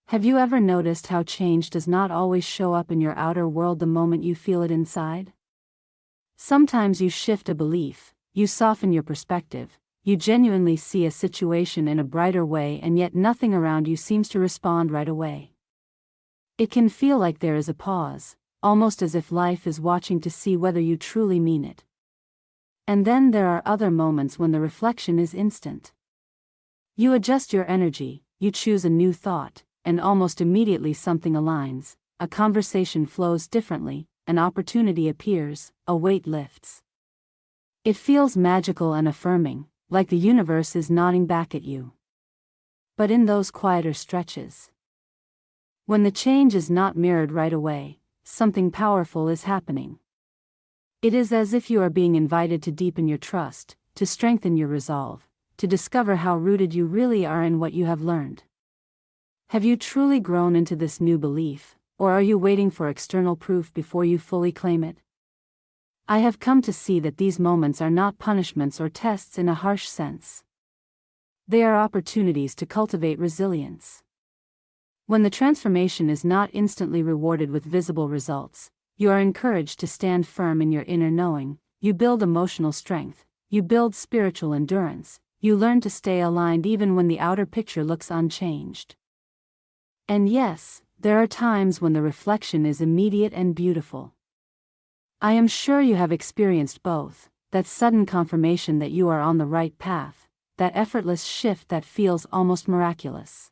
Have you ever noticed how change does not always show up in your outer world the moment you feel it inside? Sometimes you shift a belief, you soften your perspective, you genuinely see a situation in a brighter way, and yet nothing around you seems to respond right away. It can feel like there is a pause, almost as if life is watching to see whether you truly mean it. And then there are other moments when the reflection is instant. You adjust your energy, you choose a new thought, and almost immediately something aligns, a conversation flows differently, an opportunity appears, a weight lifts. It feels magical and affirming, like the universe is nodding back at you. But in those quieter stretches, when the change is not mirrored right away, something powerful is happening. It is as if you are being invited to deepen your trust, to strengthen your resolve, to discover how rooted you really are in what you have learned. Have you truly grown into this new belief, or are you waiting for external proof before you fully claim it? I have come to see that these moments are not punishments or tests in a harsh sense. They are opportunities to cultivate resilience. When the transformation is not instantly rewarded with visible results, you are encouraged to stand firm in your inner knowing, you build emotional strength, you build spiritual endurance, you learn to stay aligned even when the outer picture looks unchanged. And yes, there are times when the reflection is immediate and beautiful. I am sure you have experienced both, that sudden confirmation that you are on the right path, that effortless shift that feels almost miraculous.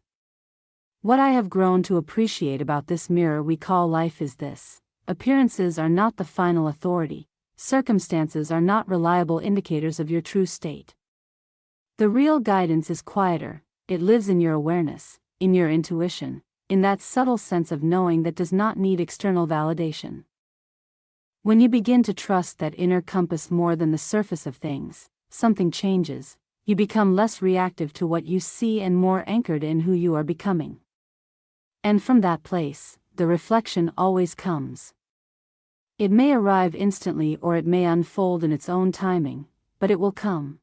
What I have grown to appreciate about this mirror we call life is this: appearances are not the final authority, circumstances are not reliable indicators of your true state. The real guidance is quieter, it lives in your awareness, in your intuition, in that subtle sense of knowing that does not need external validation. When you begin to trust that inner compass more than the surface of things, something changes, you become less reactive to what you see and more anchored in who you are becoming. And from that place, the reflection always comes. It may arrive instantly or it may unfold in its own timing, but it will come.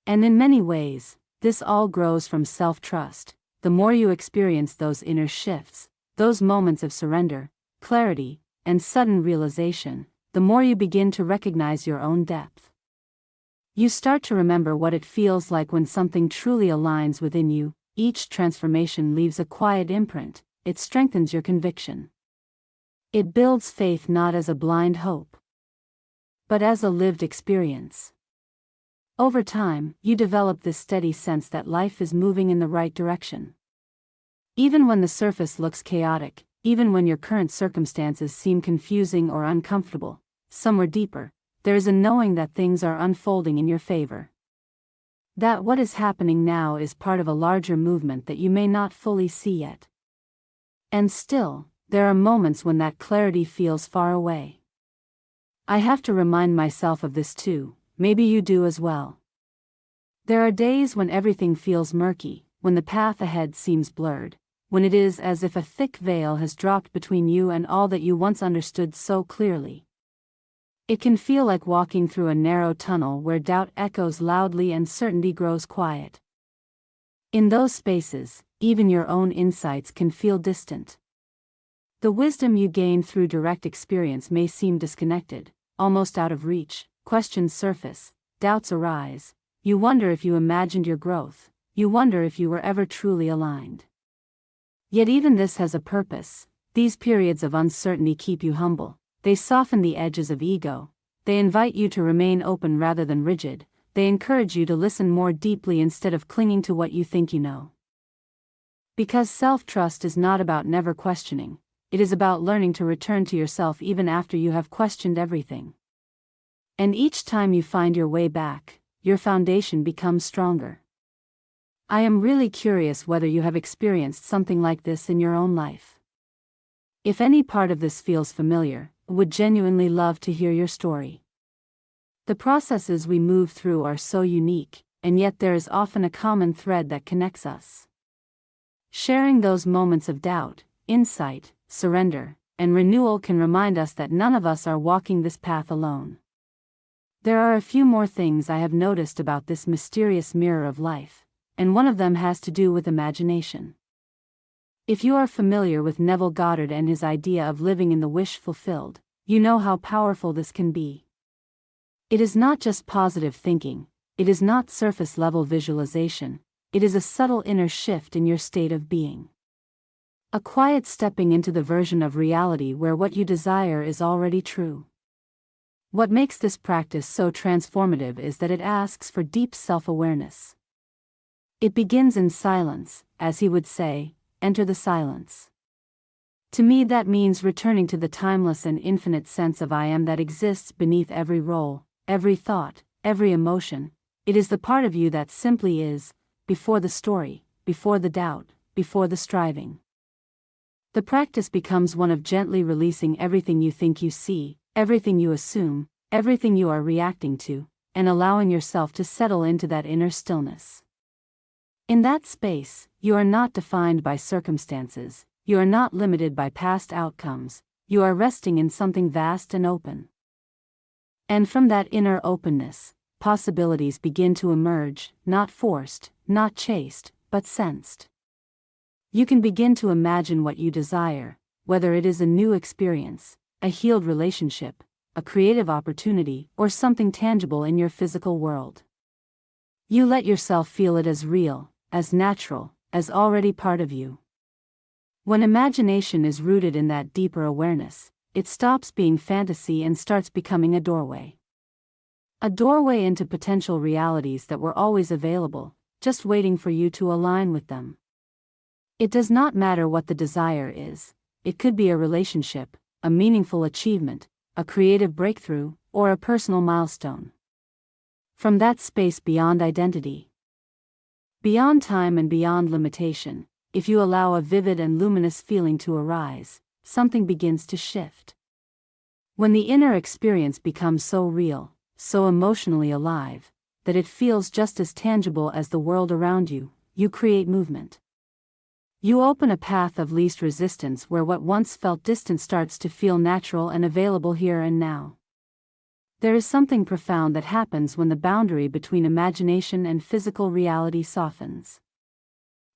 And in many ways, this all grows from self-trust. The more you experience those inner shifts, those moments of surrender, clarity, and sudden realization, the more you begin to recognize your own depth. You start to remember what it feels like when something truly aligns within you. Each transformation leaves a quiet imprint, it strengthens your conviction. It builds faith not as a blind hope, but as a lived experience. Over time, you develop this steady sense that life is moving in the right direction. Even when the surface looks chaotic, even when your current circumstances seem confusing or uncomfortable, somewhere deeper, there is a knowing that things are unfolding in your favor. That what is happening now is part of a larger movement that you may not fully see yet. And still, there are moments when that clarity feels far away. I have to remind myself of this too. Maybe you do as well. There are days when everything feels murky, when the path ahead seems blurred, when it is as if a thick veil has dropped between you and all that you once understood so clearly. It can feel like walking through a narrow tunnel where doubt echoes loudly and certainty grows quiet. In those spaces, even your own insights can feel distant. The wisdom you gain through direct experience may seem disconnected, almost out of reach. Questions surface, doubts arise, you wonder if you imagined your growth, you wonder if you were ever truly aligned. Yet even this has a purpose. These periods of uncertainty keep you humble, they soften the edges of ego, they invite you to remain open rather than rigid, they encourage you to listen more deeply instead of clinging to what you think you know. Because self-trust is not about never questioning, it is about learning to return to yourself even after you have questioned everything. And each time you find your way back, your foundation becomes stronger. I am really curious whether you have experienced something like this in your own life. If any part of this feels familiar, I would genuinely love to hear your story. The processes we move through are so unique, and yet there is often a common thread that connects us. Sharing those moments of doubt, insight, surrender, and renewal can remind us that none of us are walking this path alone. There are a few more things I have noticed about this mysterious mirror of life, and one of them has to do with imagination. If you are familiar with Neville Goddard and his idea of living in the wish fulfilled, you know how powerful this can be. It is not just positive thinking, it is not surface-level visualization, it is a subtle inner shift in your state of being. A quiet stepping into the version of reality where what you desire is already true. What makes this practice so transformative is that it asks for deep self-awareness. It begins in silence, as he would say, enter the silence. To me, that means returning to the timeless and infinite sense of I am that exists beneath every role, every thought, every emotion. It is the part of you that simply is, before the story, before the doubt, before the striving. The practice becomes one of gently releasing everything you think you see, everything you assume, everything you are reacting to, and allowing yourself to settle into that inner stillness. In that space, you are not defined by circumstances, you are not limited by past outcomes, you are resting in something vast and open. And from that inner openness, possibilities begin to emerge, not forced, not chased, but sensed. You can begin to imagine what you desire, whether it is a new experience, a healed relationship, a creative opportunity, or something tangible in your physical world. You let yourself feel it as real, as natural, as already part of you. When imagination is rooted in that deeper awareness, it stops being fantasy and starts becoming a doorway. A doorway into potential realities that were always available, just waiting for you to align with them. It does not matter what the desire is, it could be a relationship, a meaningful achievement, a creative breakthrough, or a personal milestone. From that space beyond identity, beyond time and beyond limitation, if you allow a vivid and luminous feeling to arise, something begins to shift. When the inner experience becomes so real, so emotionally alive, that it feels just as tangible as the world around you, you create movement. You open a path of least resistance where what once felt distant starts to feel natural and available here and now. There is something profound that happens when the boundary between imagination and physical reality softens.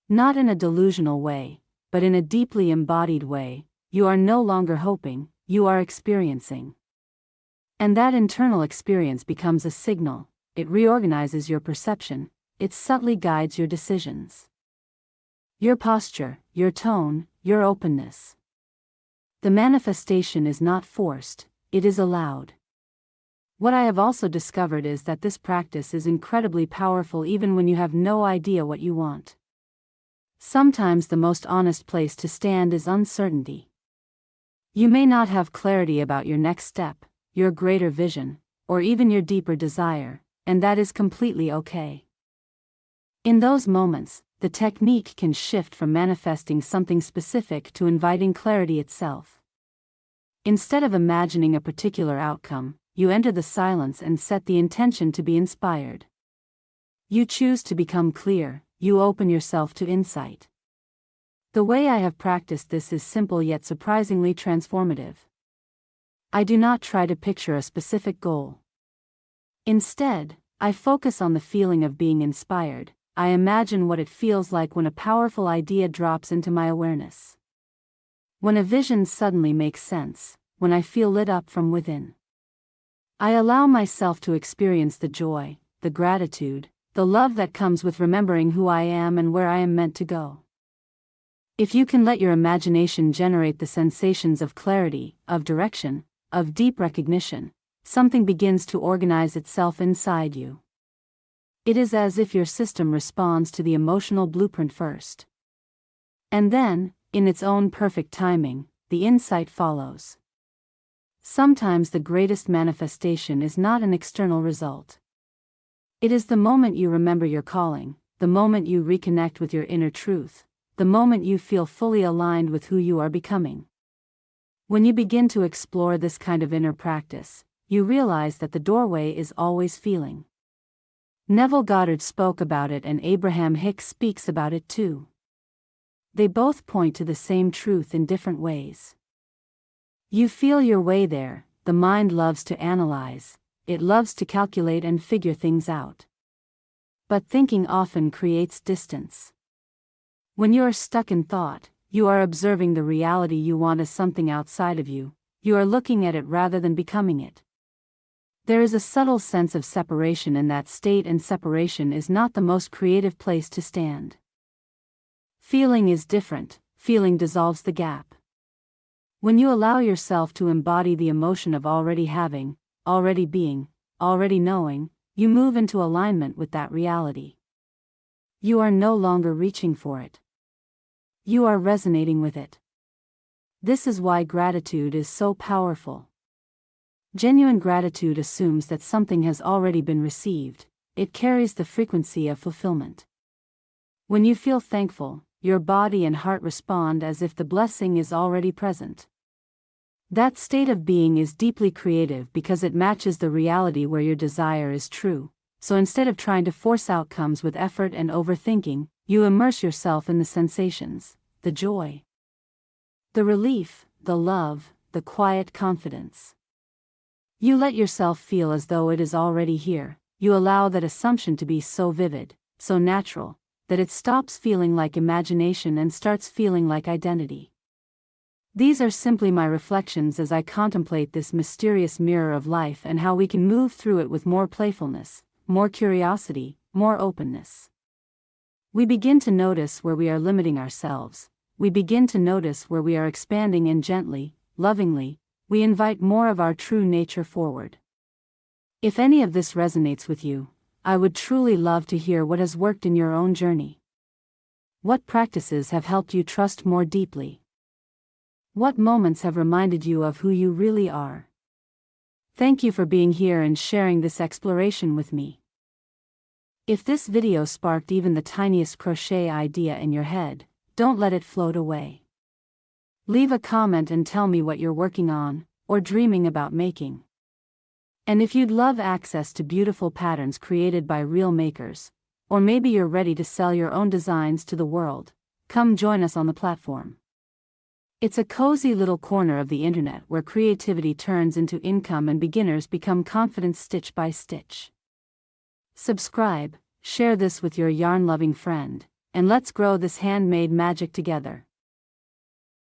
Not in a delusional way, but in a deeply embodied way. You are no longer hoping, you are experiencing. And that internal experience becomes a signal, it reorganizes your perception, it subtly guides your decisions. Your posture, your tone, your openness. The manifestation is not forced, it is allowed. What I have also discovered is that this practice is incredibly powerful even when you have no idea what you want. Sometimes the most honest place to stand is uncertainty. You may not have clarity about your next step, your greater vision, or even your deeper desire, and that is completely okay. In those moments, the technique can shift from manifesting something specific to inviting clarity itself. Instead of imagining a particular outcome, you enter the silence and set the intention to be inspired. You choose to become clear, you open yourself to insight. The way I have practiced this is simple yet surprisingly transformative. I do not try to picture a specific goal. Instead, I focus on the feeling of being inspired. I imagine what it feels like when a powerful idea drops into my awareness. When a vision suddenly makes sense, when I feel lit up from within. I allow myself to experience the joy, the gratitude, the love that comes with remembering who I am and where I am meant to go. If you can let your imagination generate the sensations of clarity, of direction, of deep recognition, something begins to organize itself inside you. It is as if your system responds to the emotional blueprint first. And then, in its own perfect timing, the insight follows. Sometimes the greatest manifestation is not an external result. It is the moment you remember your calling, the moment you reconnect with your inner truth, the moment you feel fully aligned with who you are becoming. When you begin to explore this kind of inner practice, you realize that the doorway is always feeling. Neville Goddard spoke about it and Abraham Hicks speaks about it too. They both point to the same truth in different ways. You feel your way there. The mind loves to analyze, it loves to calculate and figure things out. But thinking often creates distance. When you are stuck in thought, You are observing the reality you want as something outside of you. You are looking at it rather than becoming it. There is a subtle sense of separation in that state, and separation is not the most creative place to stand. Feeling is different. Feeling dissolves the gap. When you allow yourself to embody the emotion of already having, already being, already knowing, you move into alignment with that reality. You are no longer reaching for it. You are resonating with it. This is why gratitude is so powerful. Genuine gratitude assumes that something has already been received. It carries the frequency of fulfillment. When you feel thankful, your body and heart respond as if the blessing is already present. That state of being is deeply creative because it matches the reality where your desire is true. So instead of trying to force outcomes with effort and overthinking, you immerse yourself in the sensations, the joy, the relief, the love, the quiet confidence. You let yourself feel as though it is already here. You allow that assumption to be so vivid, so natural, that it stops feeling like imagination and starts feeling like identity. These are simply my reflections as I contemplate this mysterious mirror of life and how we can move through it with more playfulness, more curiosity, more openness. We begin to notice where we are limiting ourselves. We begin to notice where we are expanding, and gently, lovingly, we invite more of our true nature forward. If any of this resonates with you, I would truly love to hear what has worked in your own journey. What practices have helped you trust more deeply? What moments have reminded you of who you really are? Thank you for being here and sharing this exploration with me. If this video sparked even the tiniest crochet idea in your head, don't let it float away. Leave a comment and tell me what you're working on, or dreaming about making. And if you'd love access to beautiful patterns created by real makers, or maybe you're ready to sell your own designs to the world, come join us on the platform. It's a cozy little corner of the internet where creativity turns into income and beginners become confident stitch by stitch. Subscribe, share this with your yarn-loving friend, and let's grow this handmade magic together.